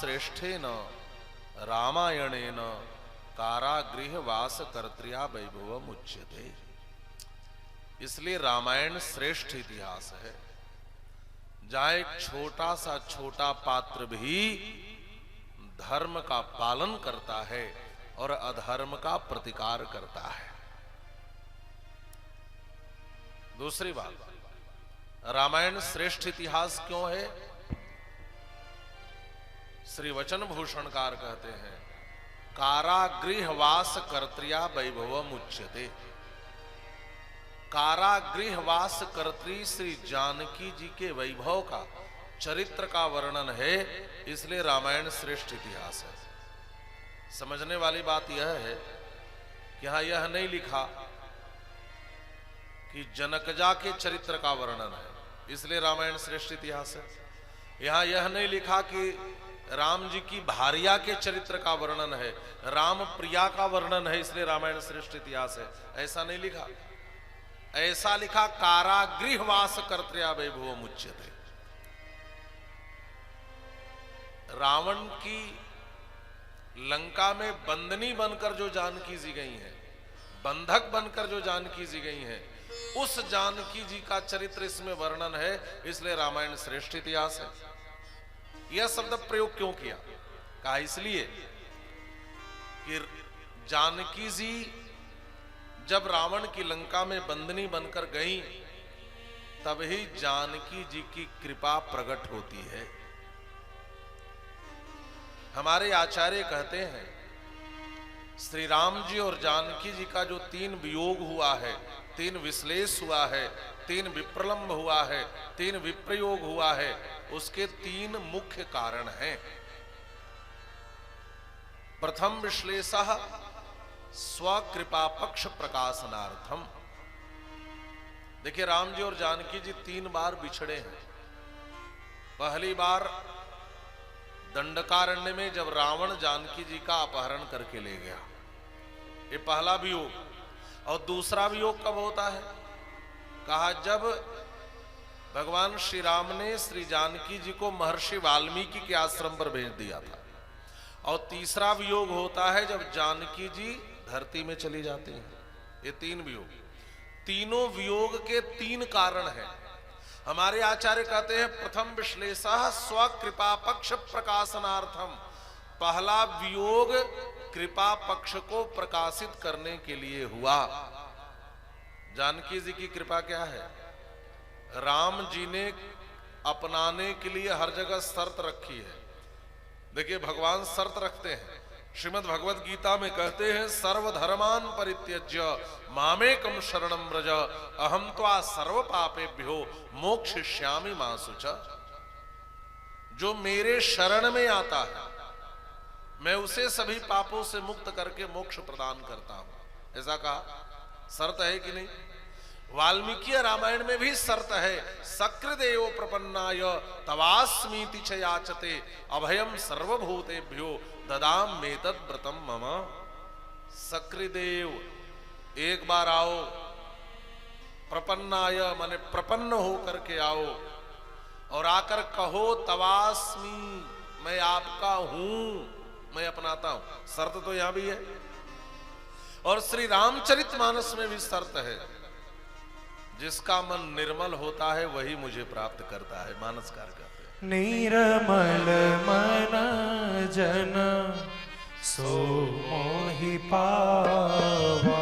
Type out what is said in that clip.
श्रेष्ठेन रामायणेन कारागृह वास कर्त्र्या वैभवम उच्यते। इसलिए रामायण श्रेष्ठ इतिहास है, जहां एक छोटा सा छोटा पात्र भी धर्म का पालन करता है और अधर्म का प्रतिकार करता है। दूसरी बात, रामायण श्रेष्ठ इतिहास क्यों है? श्री वचन भूषणकार कहते हैं कारागृहवास कर्त्र्या वैभवम उच्यते। कारागृहवास कर्त्री श्री जानकी जी के वैभव का, चरित्र का वर्णन है, इसलिए रामायण श्रेष्ठ इतिहास है। समझने वाली बात यह है कि यहां यह नहीं लिखा कि जनकजा के चरित्र का वर्णन है इसलिए रामायण श्रेष्ठ इतिहास है। यहां यह नहीं लिखा कि राम जी की भार्या के चरित्र का वर्णन है, राम प्रिया का वर्णन है इसलिए रामायण श्रेष्ठ इतिहास है, ऐसा नहीं लिखा। ऐसा लिखा कारागृहवास कर्त्र्या वैभवम उच्यते। रावण की लंका में बंदनी बनकर जो जानकी जी गई हैं, बंधक बनकर जो जानकी जी गई हैं, उस जानकी जी का चरित्र इसमें वर्णन है, इसलिए रामायण श्रेष्ठ इतिहास है। यह शब्द प्रयोग क्यों किया? कहा इसलिए कि जानकी जी जब रावण की लंका में बंदनी बनकर गई, तभी जानकी जी की कृपा प्रकट होती है। हमारे आचार्य कहते हैं श्री राम जी और जानकी जी का जो 3 वियोग हुआ है, 3 विश्लेष हुआ है, 3 विप्रलंब हुआ है, 3 विप्रयोग हुआ है, उसके 3 मुख्य कारण हैं। प्रथम विश्लेषः स्वकृपा पक्ष प्रकाशनार्थम। देखिए राम जी और जानकी जी 3 बार बिछड़े हैं। पहली बार दंडकारण्य में जब रावण जानकी जी का अपहरण करके ले गया, ये पहला वियोग। और दूसरा वियोग कब होता है? कहा जब भगवान श्री राम ने श्री जानकी जी को महर्षि वाल्मीकि के आश्रम पर भेज दिया था। और तीसरा वियोग होता है जब जानकी जी धरती में चली जाती हैं। ये 3 वियोग, तीनों वियोग के 3 कारण हैं। हमारे आचार्य कहते हैं प्रथम विश्लेषः स्वकृपा पक्ष प्रकाशनार्थम। पहला वियोग कृपा पक्ष को प्रकाशित करने के लिए हुआ। जानकी जी की कृपा क्या है? राम जी ने अपनाने के लिए हर जगह शर्त रखी है। देखिए भगवान शर्त रखते हैं। श्रीमद् भगवद गीता में कहते हैं सर्वधर्मान परित्यज्य मामेकम शरणं व्रज अहम त्वा सर्व पापेभ्यो मोक्षयिष्यामि मा शुच। जो मेरे शरण में आता है मैं उसे सभी पापों से मुक्त करके मोक्ष प्रदान करता हूं। ऐसा कहा, शर्त है कि नहीं? वाल्मीकि रामायण में भी शर्त है सकृदेव प्रपन्नाय तवास्मीति च याचते अभयम सर्वभूतेभ्यो ददाम मेतद व्रतम मम। सकृदेव एक बार आओ, प्रपन्नाय माने प्रपन्न होकर के आओ और आकर कहो तवास्मी, मैं आपका हूं, मैं अपनाता हूं। शर्त तो यहां भी है। और श्री रामचरितमानस में भी शर्त है जिसका मन निर्मल होता है वही मुझे प्राप्त करता है। मानसकार कहते हैं निर्मल मन जन सो मोहि पावा।